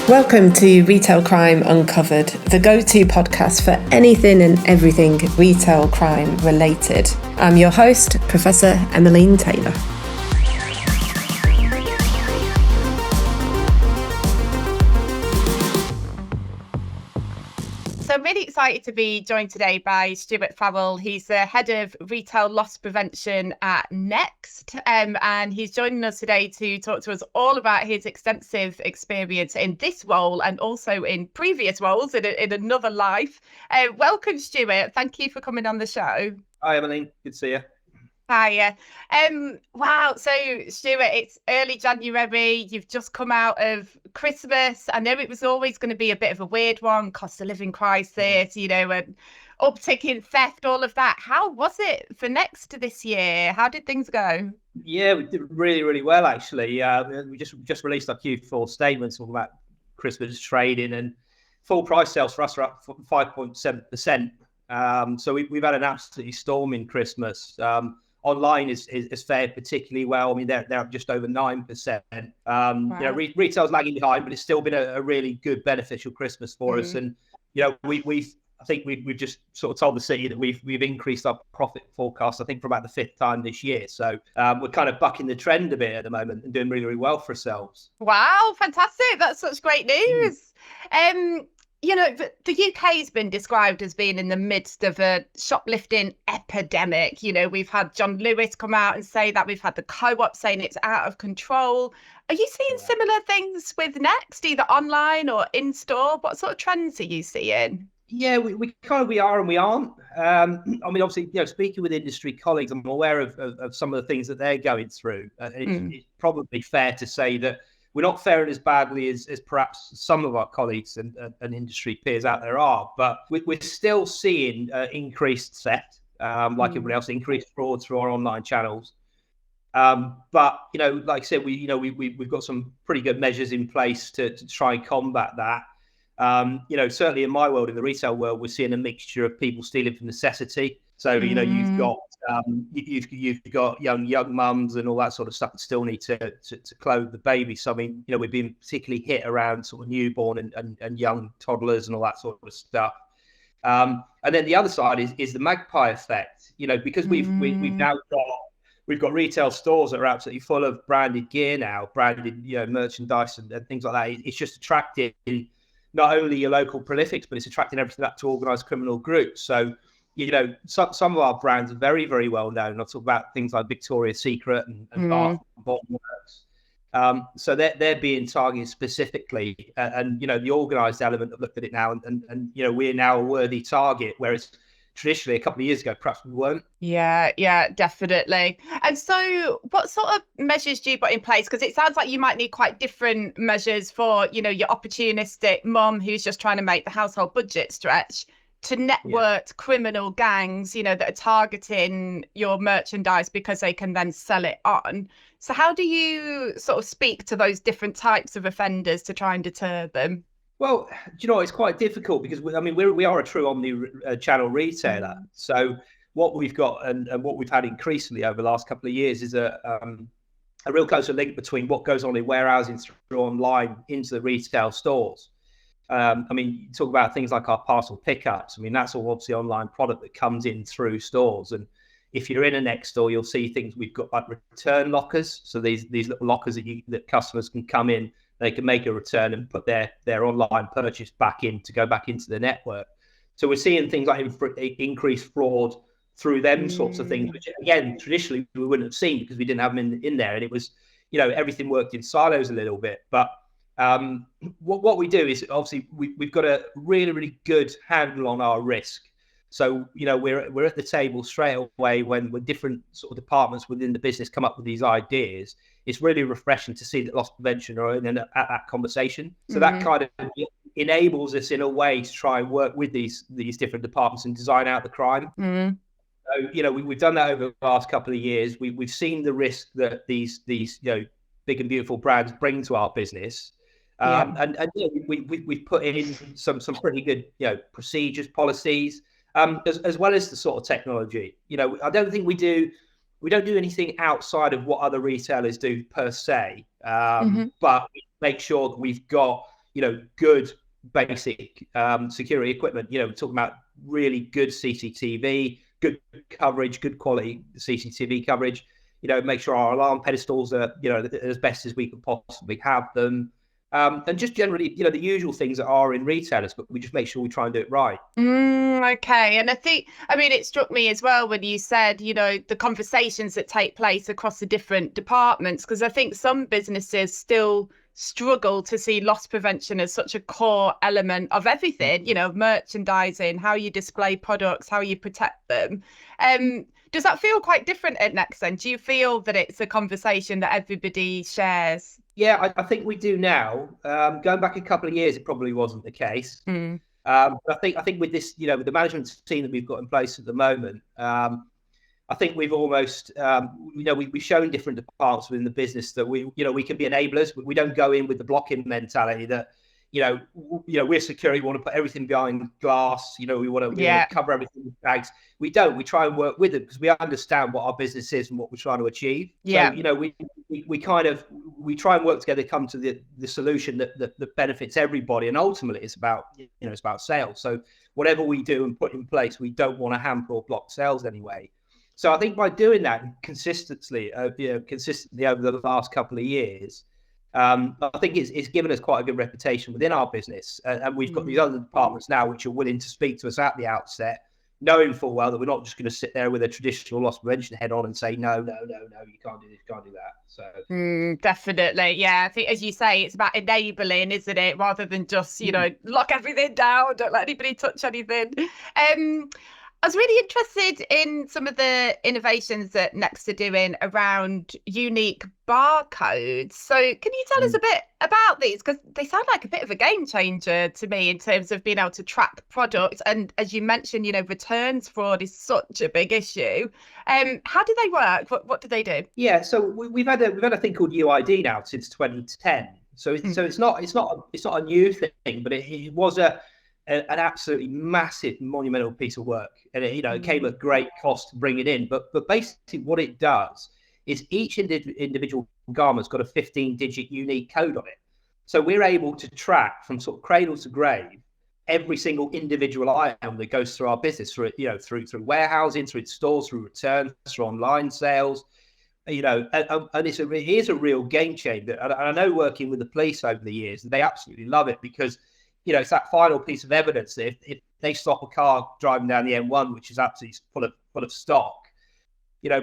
Welcome to Retail Crime Uncovered, the go-to podcast for anything and everything retail crime related. I'm your host, Professor Emmeline Taylor. So I'm really excited to be joined today by Stewart Farrell. He's the head of retail loss prevention at Next, and he's joining us today to talk to us all about his extensive experience in this role and also in previous roles in another life. Welcome, Stewart. Thank you for coming on the show. Hi, Emmeline. Good to see you. Hiya. Wow. So, Stewart, it's early January. You've just come out of Christmas. I know it was always going to be a bit of a weird one, cost of living crisis, and uptick in theft, all of that. How was it for Next this year? How did things go? Yeah, we did really, really well, actually. We just released our Q4 statements all about Christmas trading, and full price sales for us are up 5.7%. So we've had an absolutely storming Christmas. Online is fared particularly well. I mean, they're up just over 9%. Wow. Retail's lagging behind, but it's still been a really good, beneficial Christmas for us. And I think we've just sort of told the city that we've increased our profit forecast, I think, for about the fifth time this year. So we're kind of bucking the trend a bit at the moment and doing really, really well for ourselves. Wow, fantastic! That's such great news. The UK has been described as being in the midst of a shoplifting epidemic. We've had John Lewis come out and say that. We've had the Co-op saying it's out of control. Are you seeing similar things with Next, either online or in store? What sort of trends are you seeing? Yeah, we are and we aren't. Obviously, speaking with industry colleagues, I'm aware of some of the things that they're going through. It's probably fair to say that we're not faring as badly as perhaps some of our colleagues and industry peers out there are, but we're still seeing increased theft, like everybody else, increased fraud through our online channels. But like I said, we've got some pretty good measures in place to try and combat that. Certainly in my world, in the retail world, we're seeing a mixture of people stealing for necessity. So you've got young mums and all that sort of stuff that still need to clothe the baby. So we've been particularly hit around sort of newborn and young toddlers and all that sort of stuff. And then the other side is the magpie effect. Because we've now got retail stores that are absolutely full of branded gear now, branded merchandise and things like that. It's just attracting not only your local prolifics, but it's attracting everything up to organised criminal groups. So some of our brands are very, very well known. I'll talk about things like Victoria's Secret and Bath and Body Works. So they're being targeted specifically. And the organised element have looked at it now and we're now a worthy target, whereas traditionally a couple of years ago, perhaps we weren't. Yeah, definitely. And so what sort of measures do you put in place? Because it sounds like you might need quite different measures for, your opportunistic mum who's just trying to make the household budget stretch, to networked criminal gangs, that are targeting your merchandise because they can then sell it on. So how do you sort of speak to those different types of offenders to try and deter them? Well, it's quite difficult because we are a true omni-channel retailer. So what we've got and what we've had increasingly over the last couple of years is a real closer link between what goes on in warehousing through online into the retail stores. You talk about things like our parcel pickups. That's all obviously online product that comes in through stores. And if you're in a Next store, you'll see things we've got like return lockers. So these little lockers that customers can come in, they can make a return and put their online purchase back in to go back into the network. So we're seeing things like increased fraud through them sorts of things, which again, traditionally we wouldn't have seen because we didn't have them in there. And it was, everything worked in silos a little bit. But what we do is obviously we've got a really, really good handle on our risk. So, we're at the table straight away when different sort of departments within the business come up with these ideas. It's really refreshing to see that loss prevention are at that conversation. So that kind of enables us in a way to try and work with these different departments and design out the crime. So, we've done that over the last couple of years. We've seen the risk that these big and beautiful brands bring to our business. We've put in some pretty good, procedures, policies, as well as the sort of technology. I don't think we don't do anything outside of what other retailers do per se, but we make sure that we've got good basic security equipment. We're talking about really good CCTV, good coverage, good quality CCTV coverage. Make sure our alarm pedestals are, as best as we can possibly have them. And just generally, the usual things that are in retailers, but we just make sure we try and do it right. Okay. And it struck me as well when you said, the conversations that take place across the different departments, because I think some businesses still struggle to see loss prevention as such a core element of everything, merchandising, how you display products, how you protect them. Does that feel quite different at Next then? Do you feel that it's a conversation that everybody shares? Yeah, I think we do now. Going back a couple of years, it probably wasn't the case. But I think with this, with the management team that we've got in place at the moment, I think we've almost, we've shown different departments within the business that we can be enablers. We don't go in with the block-in mentality that, we're security, we want to put everything behind glass, we want to cover everything with bags. We don't. We try and work with them because we understand what our business is and what we're trying to achieve. Yeah. So, we try and work together, come to the solution that benefits everybody. And ultimately it's about, it's about sales. So whatever we do and put in place, we don't want to hamper or block sales anyway. So I think by doing that consistently over the last couple of years, I think it's given us quite a good reputation within our business. And we've got these other departments now which are willing to speak to us at the outset, knowing full well that we're not just going to sit there with a traditional loss prevention head on and say, no, you can't do this, you can't do that. So definitely. Yeah, I think, as you say, it's about enabling, isn't it? Rather than just, lock everything down, don't let anybody touch anything. I was really interested in some of the innovations that Next are doing around unique barcodes. So can you tell us a bit about these? Because they sound like a bit of a game changer to me in terms of being able to track products. And as you mentioned, returns fraud is such a big issue. How do they work? What do they do? Yeah, so we've had a thing called UID now since 2010. So it's not a new thing, but it was an absolutely massive, monumental piece of work, and it came at great cost to bring it in. But basically, what it does is each individual garment's got a 15-digit unique code on it. So we're able to track from sort of cradle to grave every single individual item that goes through our business, through warehousing, through stores, through returns, through online sales. And it is a real game changer. And I know, working with the police over the years, they absolutely love it because it's that final piece of evidence that if they stop a car driving down the M1, which is absolutely full of stock,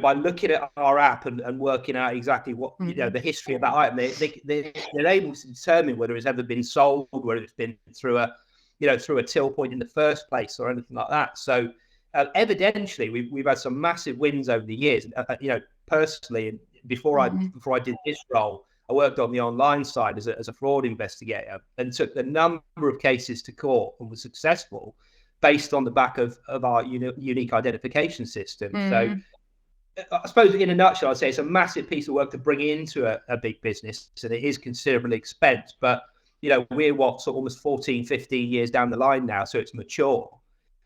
by looking at our app and working out exactly what, the history of that item, they're able to determine whether it's ever been sold, whether it's been through a till point in the first place or anything like that. So evidentially, we've had some massive wins over the years. Personally, before I did this role, I worked on the online side as a fraud investigator and took a number of cases to court and was successful based on the back of our unique identification system. So I suppose in a nutshell, I'd say it's a massive piece of work to bring into a big business, and it is considerable expense. But, we're almost 14, 15 years down the line now, so it's mature.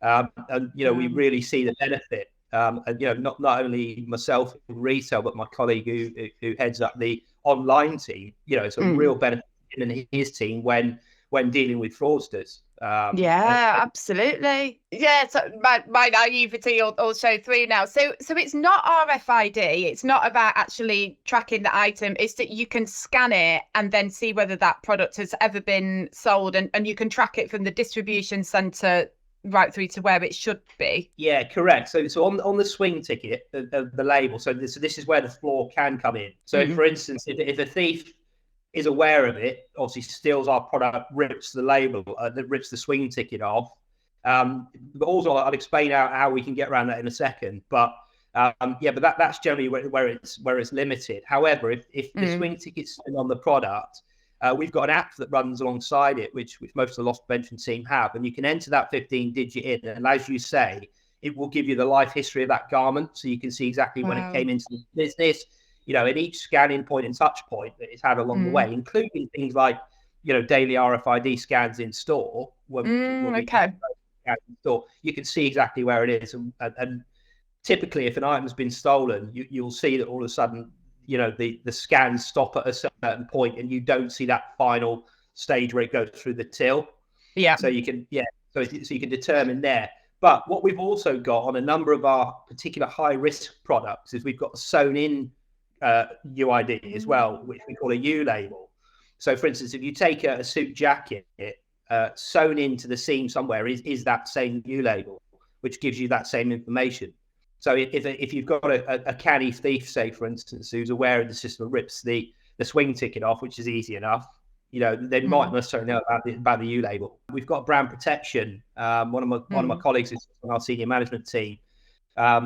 And we really see the benefit. And not only myself in retail, but my colleague who heads up the online team. It's a real benefit to him and his team when dealing with fraudsters. Absolutely. Yeah, so my naivety will show through now. So it's not RFID. It's not about actually tracking the item. It's that you can scan it and then see whether that product has ever been sold, and you can track it from the distribution centre right through to where it should be. Yeah, correct. So on the swing ticket, the label. So this is where the flaw can come in. So for instance, if a thief is aware of it, obviously steals our product, rips the label, rips the swing ticket off. But also I'll explain how we can get around that in a second. But that's generally where it's limited. However, if the swing ticket's still on the product, we've got an app that runs alongside it, which most of the loss prevention team have, and you can enter that 15-digit in, and as you say, it will give you the life history of that garment, so you can see exactly when it came into the business, at each scanning point and touch point that it's had along the way, including things like, daily RFID scans in store. In store, you can see exactly where it is, and typically, if an item's been stolen, you'll see that all of a sudden, the scans stop at a certain point and you don't see that final stage where it goes through the till. Yeah. So you can, so you can determine there. But what we've also got on a number of our particular high risk products is we've got a sewn in UID as well, which we call a U label. So for instance, if you take a suit jacket, sewn into the seam somewhere is that same U label, which gives you that same information. So if you've got a canny thief, say for instance, who's aware of the system, rips the swing ticket off, which is easy enough, they might necessarily know about the U label. We've got brand protection. One of my colleagues is on our senior management team.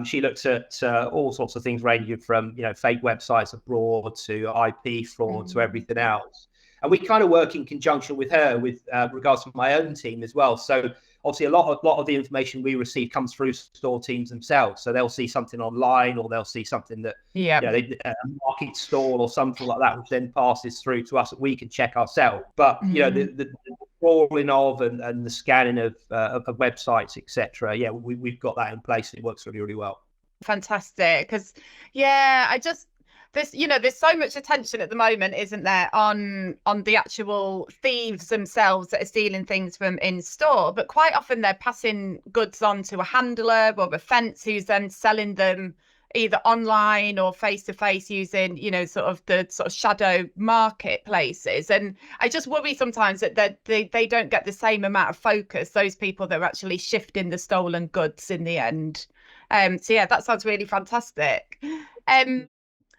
She looks at all sorts of things ranging from fake websites abroad to IP fraud to everything else. And we kind of work in conjunction with her with regards to my own team as well. So obviously a lot of the information we receive comes through store teams themselves. So they'll see something online, or they'll see something that a market stall or something like that, which then passes through to us that we can check ourselves. But the crawling of and the scanning of websites, etc. Yeah, we've got that in place, and it works really, really well. Fantastic. Because there's so much attention at the moment, isn't there, on the actual thieves themselves that are stealing things from in store, but quite often they're passing goods on to a handler or a fence who's then selling them either online or face to face using sort of shadow marketplaces. And I just worry sometimes that they don't get the same amount of focus, those people that are actually shifting the stolen goods in the end. So yeah, that sounds really fantastic.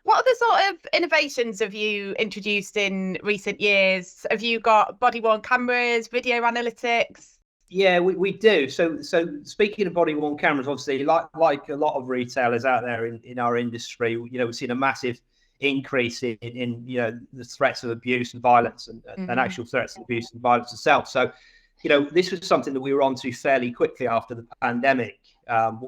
What other sort of innovations have you introduced in recent years? Have you got body-worn cameras, video analytics? Yeah, we do. So speaking of body-worn cameras, obviously, like a lot of retailers out there in our industry, we've seen a massive increase in the threats of abuse and violence and actual threats of abuse and violence itself. So, this was something that we were onto fairly quickly after the pandemic.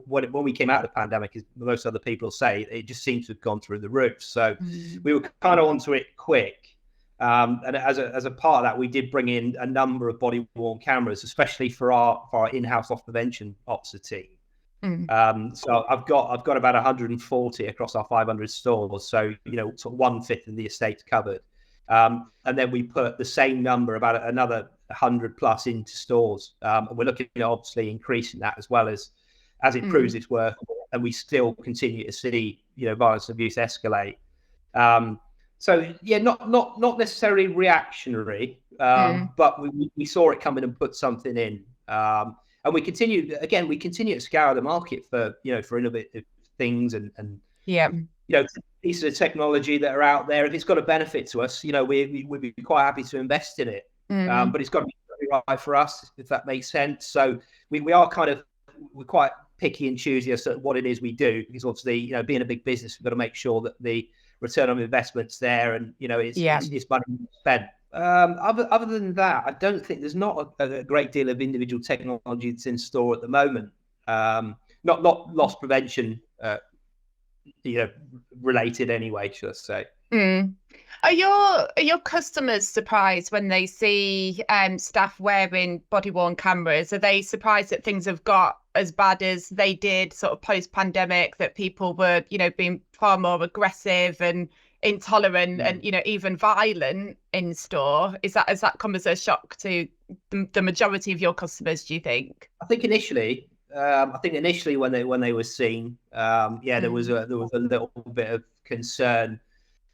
When we came out of the pandemic, as most other people say, it just seems to have gone through the roof. So we were kind of onto it quick. And as a part of that, we did bring in a number of body-worn cameras, especially for our in-house loss prevention officer team. So I've got about 140 across our 500 stores. So sort of 1/5 of the estate's covered. And then we put the same number, about another 100 plus, into stores. And we're looking at obviously increasing that as well as it proves its worth, and we still continue to see violence and abuse escalate. So yeah, not necessarily reactionary, but we saw it coming and put something in, and we continue to scour the market for innovative things and pieces of technology that are out there. If it's got a benefit to us, we'd be quite happy to invest in it. But it's got to be right for us, if that makes sense. So we're quite picky and choosy as to what it is we do, because obviously, being a big business, we've got to make sure that the return on investment's there, and it's money spent. Other than that, I don't think there's not a great deal of individual technology that's in store at the moment. Not loss prevention related anyway, should I say. Are your customers surprised when they see staff wearing body-worn cameras? Are they surprised that things have got as bad as they did sort of post-pandemic, that people were, being far more aggressive and intolerant and, even violent in store? Has that come as a shock to the majority of your customers, do you think? I think initially when they were seen, there was a little bit of concern.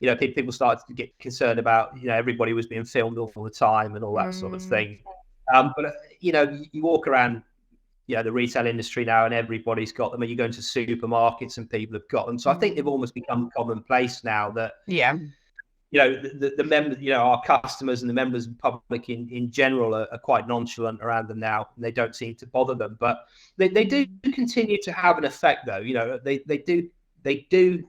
People started to get concerned about, everybody was being filmed all the time and all that sort of thing. But you walk around, the retail industry now, and everybody's got them. And you go into supermarkets and people have got them. So I think they've almost become commonplace now that, the members, our customers and the members of the public in general are quite nonchalant around them now, and they don't seem to bother them. But they do continue to have an effect, though. They do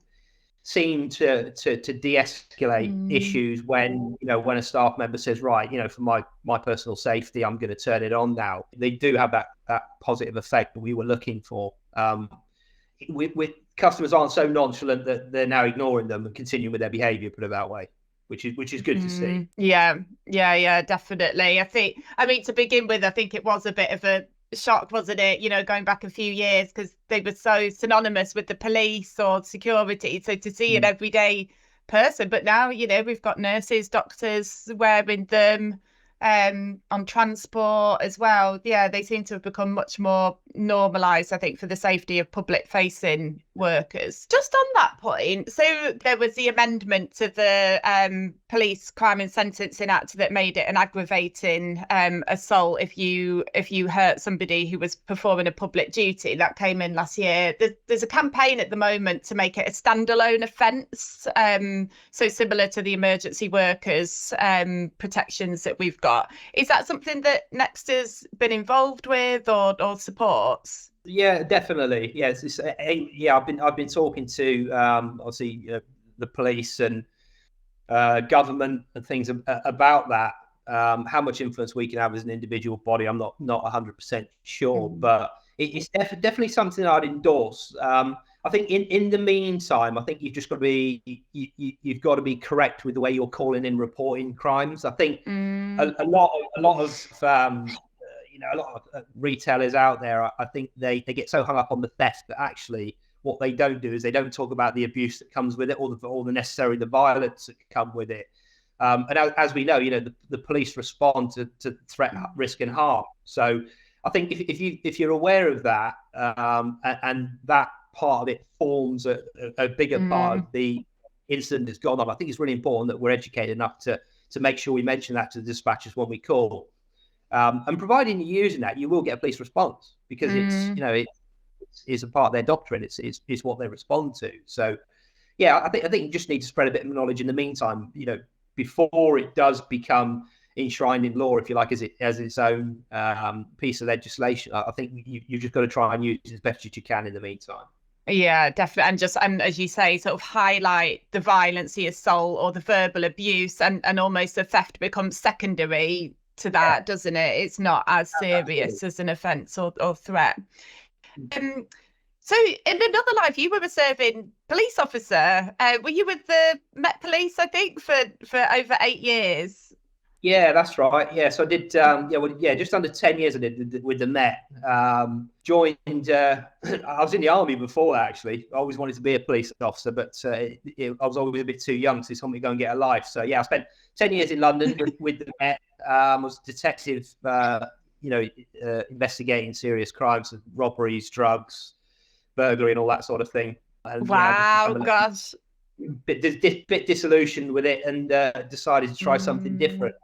seem to de-escalate issues when a staff member says, right, for my personal safety, I'm going to turn it on now. They do have that positive effect that we were looking for. With customers aren't so nonchalant that they're now ignoring them and continuing with their behaviour, put it that way, which is good to see. Yeah, definitely. To begin with, I think it was a bit of a shock, wasn't it, going back a few years, because they were so synonymous with the police or security, so to see an everyday person. But now we've got nurses, doctors wearing them, on transport as well. Yeah, they seem to have become much more normalised, I think, for the safety of public facing workers. Just on that point, so there was the amendment to the Police Crime and Sentencing Act that made it an aggravating assault if you hurt somebody who was performing a public duty. That came in last year. There's a campaign at the moment to make it a standalone offence, so similar to the emergency workers protections that we've got. Is that something that Next has been involved with or supports? Yeah, definitely. Yes, yeah. I've been talking to obviously the police and government and things about that. How much influence we can have as an individual body, I'm not 100% sure, but it's definitely something I'd endorse. I think in the meantime, I think you've just got to be you've got to be correct with the way you're calling in reporting crimes. I think a lot of a lot of retailers out there, I think they get so hung up on the theft that actually what they don't do is they don't talk about the abuse that comes with it, or the necessary the violence that come with it. And as we know, the police respond to threat, risk, and harm. So I think if you're aware of that, and that part of it forms a bigger part of the incident that's gone on, I think it's really important that we're educated enough to make sure we mention that to the dispatchers when we call. And providing you're using that, you will get a police response, because it's a part of their doctrine. It's what they respond to. So, yeah, I think you just need to spread a bit of knowledge in the meantime, before it does become enshrined in law, if you like, as its own piece of legislation. I think you've just got to try and use it as best as you can in the meantime. Yeah, definitely. And as you say, sort of highlight the violence, the assault or the verbal abuse, and almost the theft becomes secondary to that, doesn't it? It's not as serious as an offence or threat. So in another life, you were a serving police officer. Were you with the Met Police, I think, for over 8 years? Yeah, that's right. Yeah, so I did. Just under 10 years I did with the Met. Joined. I was in the army before that, actually. I always wanted to be a police officer, but I was always a bit too young, so they told me to go and get a life. So yeah, I spent 10 years in London with the Met. Was a detective, investigating serious crimes, robberies, drugs, burglary, and all that sort of thing. And, wow, gosh. Bit disillusioned with it, and decided to try something different.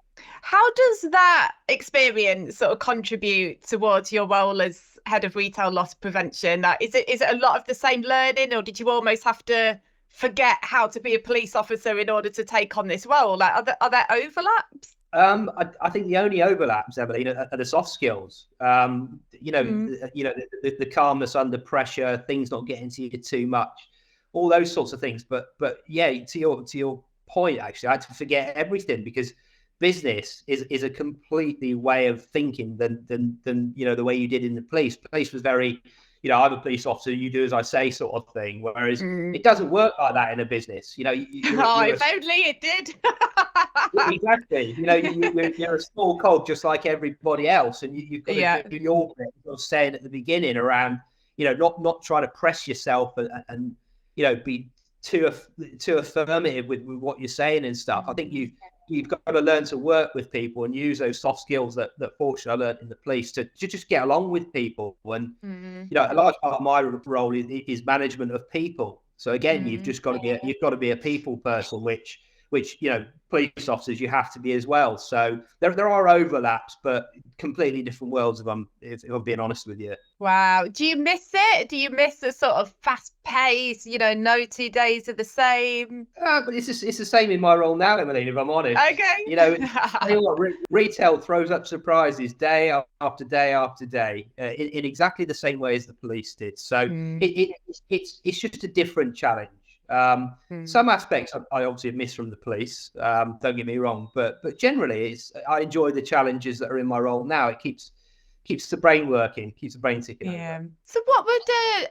How does that experience sort of contribute towards your role as head of retail loss prevention? Is it a lot of the same learning, or did you almost have to forget how to be a police officer in order to take on this role? Like, are there overlaps? I think the only overlaps, Emily, are the soft skills. The calmness under pressure, things not getting to you too much, all those sorts of things. But yeah, to your point, actually, I had to forget everything, because business is a completely way of thinking than the way you did in the police. Police was very, I'm a police officer, you do as I say, sort of thing. Whereas it doesn't work like that in a business. You're if only it did. Exactly. You're a small cog just like everybody else, and you've got to do your bit. I was saying at the beginning around, not trying to press yourself and be too affirmative with what you're saying and stuff. I think you've got to learn to work with people and use those soft skills that fortunately I learned in the police to just get along with people. And a large part of my role is management of people. So again, you've got to be a people person, which police officers you have to be as well. So there are overlaps, but completely different worlds, if I'm being honest with you. Wow. Do you miss it? Do you miss the sort of fast pace, no 2 days are the same? But it's the same in my role now, Emmeline, if I'm honest. Okay. Retail throws up surprises day after day after day, in exactly the same way as the police did. So it's just a different challenge. Some aspects I obviously miss from the police, don't get me wrong, but generally I enjoy the challenges that are in my role now. It keeps the brain working, keeps the brain ticking over. So what would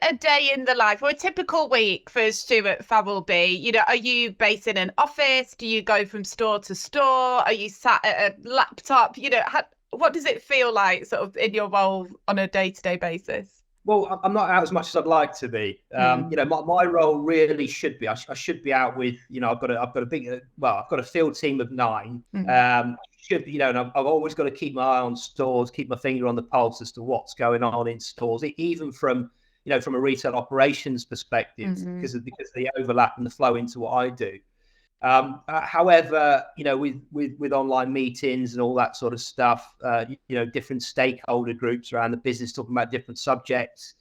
a day in the life or a typical week for Stewart Farrell be? Are you based in an office? Do you go from store to store? Are you sat at a laptop? What does it feel like sort of in your role on a day-to-day basis? Well, I'm not out as much as I'd like to be. You know, my role really should be. I should be out with. You know, I've got a big. I've got a field team of 9. Should be. You know, and I've always got to keep my eye on stores, keep my finger on the pulse as to what's going on in stores, even from from a retail operations perspective, because of the overlap and the flow into what I do. However, with online meetings and all that sort of stuff, different stakeholder groups around the business talking about different subjects.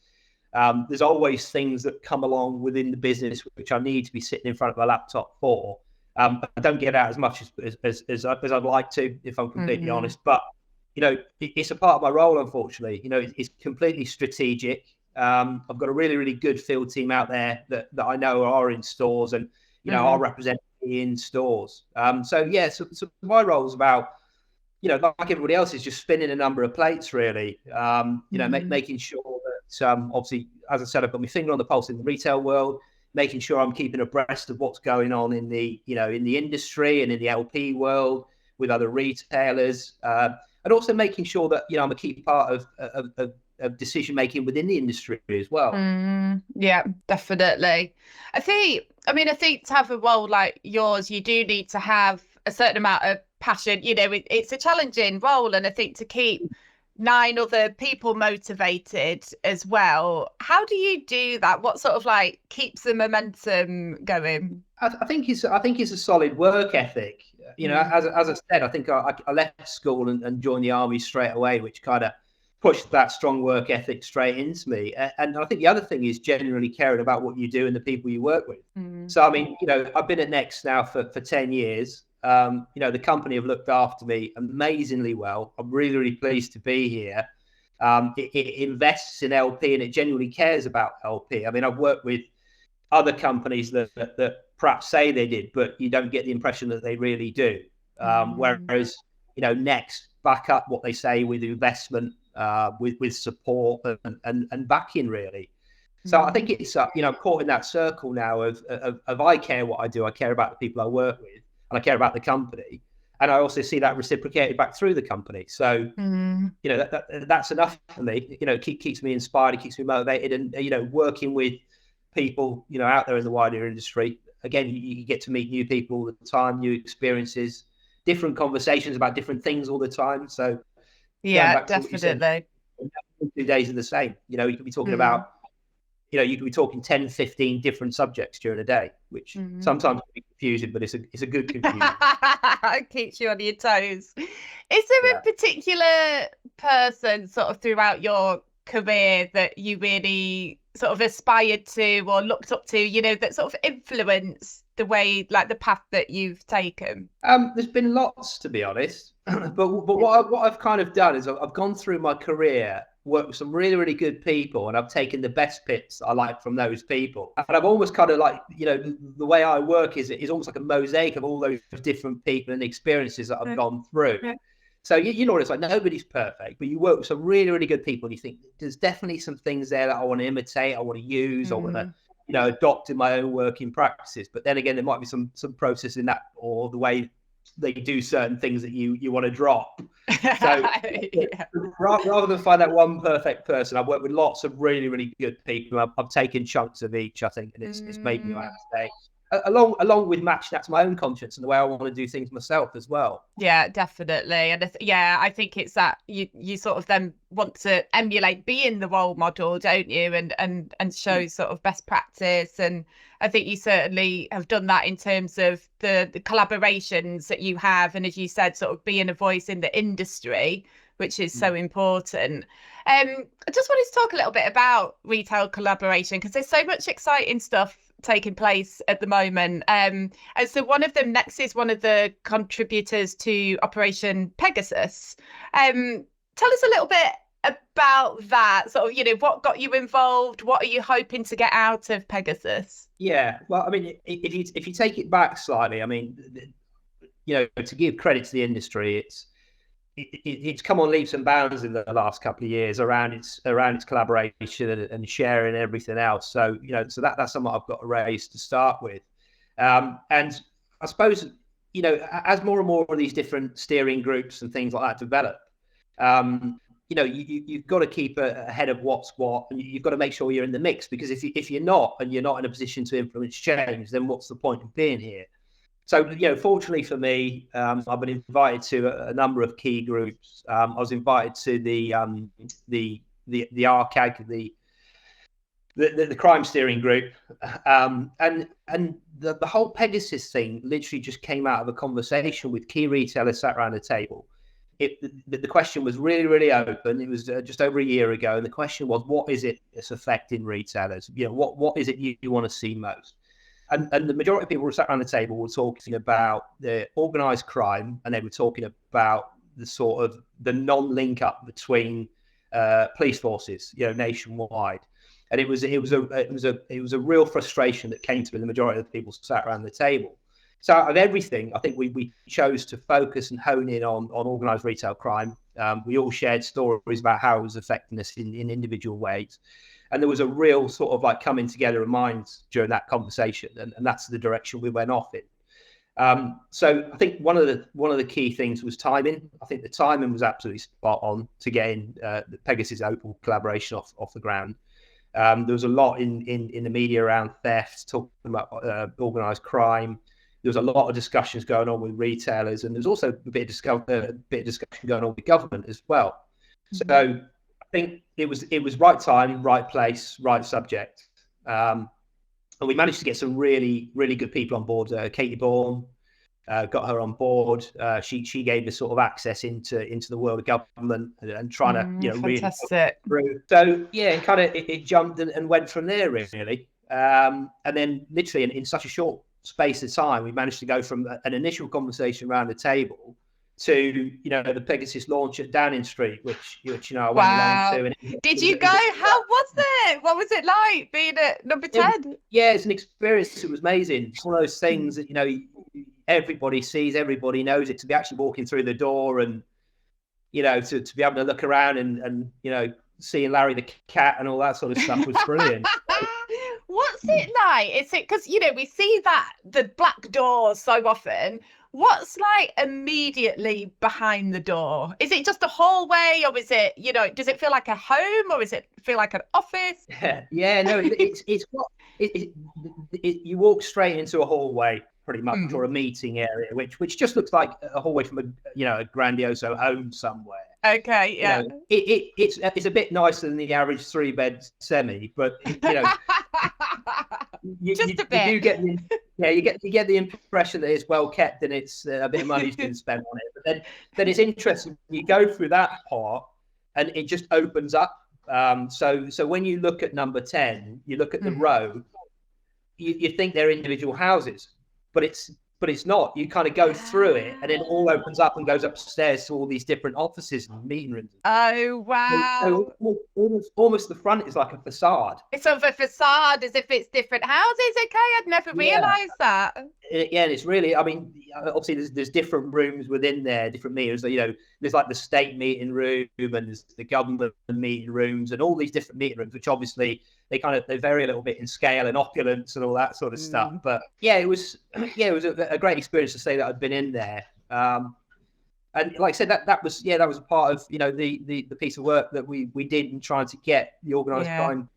There's always things that come along within the business which I need to be sitting in front of a laptop for. I don't get out as much as I'd like to, if I'm completely honest. But it's a part of my role, unfortunately. It's completely strategic. I've got a really, really good field team out there that I know are in stores, and I'll represent in stores. So my role is about, like everybody else, is just spinning a number of plates, really. Making sure that obviously, as I said, I've got my finger on the pulse in the retail world, making sure I'm keeping abreast of what's going on in the industry and in the LP world with other retailers, and also making sure that I'm a key part of decision making within the industry as well. Yeah, definitely. I think to have a role like yours, you do need to have a certain amount of passion. It's a challenging role, and I think to keep 9 other people motivated as well. How do you do that? What sort of keeps the momentum going? I think it's a solid work ethic. As I said, I think I left school and joined the army straight away, which kind of pushed that strong work ethic straight into me. And I think the other thing is genuinely caring about what you do and the people you work with. So, I mean, I've been at Next now for 10 years. The company have looked after me amazingly well. I'm really, really pleased to be here. It invests in LP and it genuinely cares about LP. I mean, I've worked with other companies that perhaps say they did, but you don't get the impression that they really do. Whereas, Next back up what they say with investment, with support and backing, really. So I think it's I'm caught in that circle now of I care what I do, I care about the people I work with, and I care about the company, and I also see that reciprocated back through the company. So that's enough for me. Keeps me inspired, it keeps me motivated, and working with people out there in the wider industry. Again, you get to meet new people all the time, new experiences, different conversations about different things all the time. So yeah, definitely. 2 days are the same. You could be talking about, you could be talking 10, 15 different subjects during a day, which sometimes can be confusing, but it's a good confusion. It keeps you on your toes. Is there a particular person sort of throughout your career that you really sort of aspired to or looked up to, that sort of influenced the way, the path that you've taken? There's been lots, to be honest. but what I've kind of done is I've gone through my career, worked with some really, really good people, and I've taken the best bits I like from those people. And I've almost kind of the way I work is almost like a mosaic of all those different people and experiences that I've gone through. Yeah. So you know what it's like. Nobody's perfect, but you work with some really, really good people, and you think there's definitely some things there that I want to imitate, I want to use, I want to adopt in my own working practices. But then again, there might be some process in that, or the way they do certain things that you want to drop. So rather than find that one perfect person, I've worked with lots of really, really good people. I've taken chunks of each, I think, and it's made me, I have to say, along with matching that to my own conscience and the way I want to do things myself as well. Yeah, definitely. And I think it's that you sort of then want to emulate being the role model, don't you, and show sort of best practice. And I think you certainly have done that in terms of the collaborations that you have, and as you said, sort of being a voice in the industry, which is so important. I just wanted to talk a little bit about retail collaboration, because there's so much exciting stuff taking place at the moment. And so one of them, Next, is one of the contributors to Operation Pegasus. Tell us a little bit about that. Sort of, what got you involved? What are you hoping to get out of Pegasus? Yeah, well, I mean, if you take it back slightly, I mean, to give credit to the industry, it's come on leaps and bounds in the last couple of years around its collaboration and sharing and everything else. So so that's something I've got to raise to start with. And I suppose as more and more of these different steering groups and things like that develop, you've got to keep ahead of what's what, and you've got to make sure you're in the mix, because if you're not, and you're not in a position to influence change, then what's the point of being here? So, fortunately for me, I've been invited to a number of key groups. I was invited to the RCAG, the crime steering group, and the whole Pegasus thing literally just came out of a conversation with key retailers sat around the table. The question was really, really open. It was just over a year ago, and the question was, what is it that's affecting retailers? What is it you want to see most? And the majority of people who sat around the table were talking about the organised crime, and they were talking about the sort of the non-link up between police forces, nationwide. And it was a real frustration that came to me. The majority of the people sat around the table. So out of everything, I think we chose to focus and hone in on organised retail crime. We all shared stories about how it was affecting us in individual ways. And there was a real sort of like coming together of minds during that conversation. And that's the direction we went off in. So I think one of the key things was timing. I think the timing was absolutely spot on to getting the Pegasus Opal collaboration off the ground. There was a lot in the media around theft, talking about organised crime. There was a lot of discussions going on with retailers, and there's also a bit of discussion going on with government as well. Mm-hmm. So I think it was right time, right place, right subject, and we managed to get some really, really good people on board. Katie Bourne, got her on board. She gave us sort of access into the world of government and trying to fantastic. Really through. So it jumped and went from there really, and then literally in such a short space of time, we managed to go from an initial conversation around the table to the Pegasus launch at Downing Street, which I went along to. Did you go? How was it? What was it like being at number 10? It's an experience. It was amazing. It's one of those things that everybody sees, everybody knows it. To be actually walking through the door and to be able to look around and seeing Larry the cat and all that sort of stuff was brilliant. What's it like? Is it because we see the black doors so often? What's like immediately behind the door? Is it just a hallway, or is it does it feel like a home, or is it feel like an office? No, you walk straight into a hallway pretty much, or a meeting area, which just looks like a hallway from a grandiose home somewhere. Okay, yeah. It's a bit nicer than the average 3-bed semi, but you do get you get the impression that it's well kept and it's a bit of money's been spent on it. But then it's interesting. You go through that part and it just opens up. So when you look at number 10, you look at the row, you think they're individual houses, but it's not. You kind of go through it and it all opens up and goes upstairs to all these different offices and meeting rooms. Oh, wow. So almost the front is like a facade. It's sort of a facade as if it's different houses. Okay, I'd never realised that. Yeah, and it's really, obviously there's different rooms within there, different meters. There's like the state meeting room and there's the government meeting rooms and all these different meeting rooms, which obviously they vary a little bit in scale and opulence and all that sort of stuff. But it was a great experience to say that I'd been in there. And like I said, that was a part of the piece of work that we did in trying to get the organised crime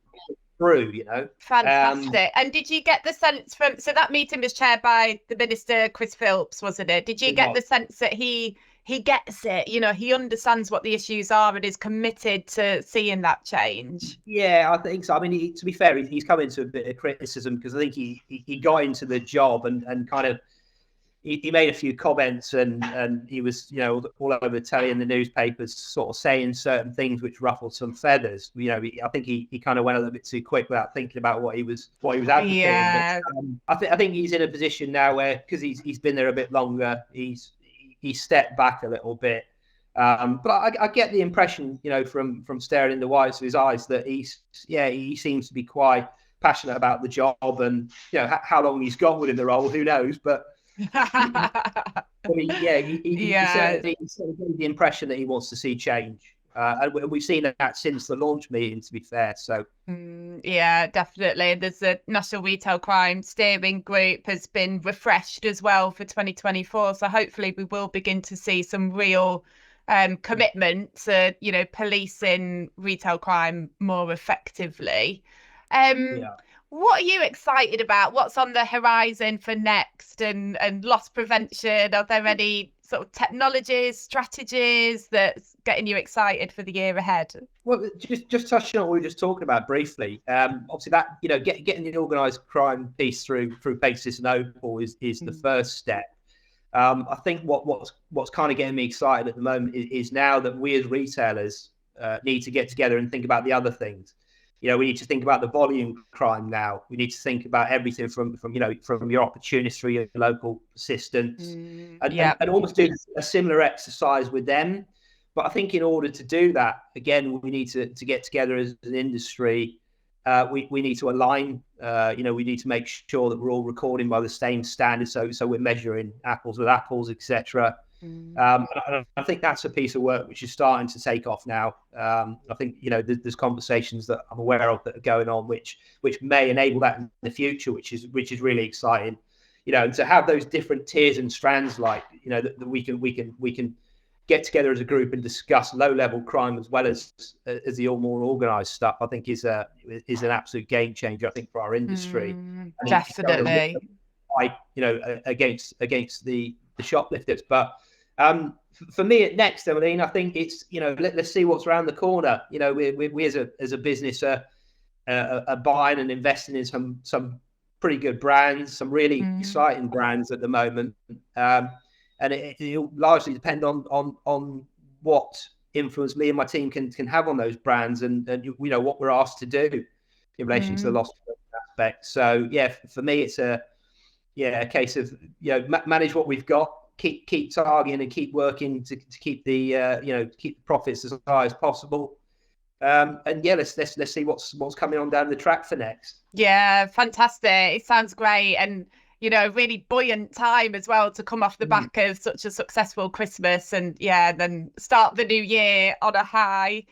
through. Fantastic. And did you get the sense so that meeting was chaired by the Minister Chris Philps, wasn't it? Did you get the sense that he gets it, he understands what the issues are and is committed to seeing that change? Yeah, I think so. I mean, to be fair, he's come into a bit of criticism because I think he got into the job and kind of he made a few comments and he was all over the telly and the newspapers sort of saying certain things which ruffled some feathers. I think he kind of went a little bit too quick without thinking about what he was advocating. Yeah. But, I think he's in a position now where, because he's been there a bit longer, he's stepped back a little bit. But I get the impression, from staring in the whites of his eyes, that he seems to be quite passionate about the job, and how long he's got within the role, who knows? But he certainly gave the impression that he wants to see change, and we've seen that since the launch meeting, to be fair. So yeah, definitely. There's a National Retail Crime Steering Group has been refreshed as well for 2024, so hopefully we will begin to see some real commitment to, you know, policing retail crime more effectively. Um, what are you excited about? What's on the horizon for next, and loss prevention? Are there any sort of technologies, strategies that's getting you excited for the year ahead? Well, just touching on what we were just talking about briefly. Obviously, that, you know, getting the organised crime piece through Pegasus and Opal is the first step. I think what's kind of getting me excited at the moment is now that we as retailers need to get together and think about the other things. You know, we need to think about the volume crime now. We need to think about everything from you know, from your opportunist through your local assistants, and almost do a similar exercise with them. But I think in order to do that, again, we need to get together as an industry. We need to align. You know, we need to make sure that we're all recording by the same standards. So we're measuring apples with apples, etc. I think that's a piece of work which is starting to take off now. I think, you know, there's conversations that I'm aware of that are going on, which may enable that in the future, which is really exciting. You know, and to have those different tiers and strands, like, you know, that we can get together as a group and discuss low-level crime as well as the more organised stuff, I think is an absolute game changer, I think, for our industry. Definitely. You know, against the shoplifters. But for me at next, Emmeline, I think it's, you know, let's see what's around the corner. You know, we as a business are buying and investing in some pretty good brands, some really exciting brands at the moment. And it'll largely depend on what influence me and my team can have on those brands, and you know, what we're asked to do in relation to the loss aspect. So yeah, for me, it's a case of, you know, manage what we've got, keep targeting and keep working to keep the you know, keep the profits as high as possible. And yeah, let's see what's coming on down the track for next. Yeah, fantastic. It sounds great, and, you know, a really buoyant time as well to come off the back of such a successful Christmas, and then start the new year on a high.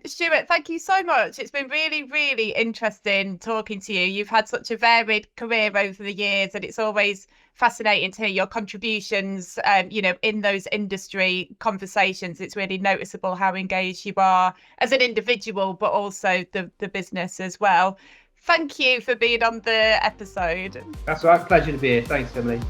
Stewart, thank you so much. It's been really, really interesting talking to you. You've had such a varied career over the years, and it's always fascinating to hear your contributions, you know, in those industry conversations. It's really noticeable how engaged you are as an individual, but also the business as well. Thank you for being on the episode. That's all right. Pleasure to be here. Thanks, Emily.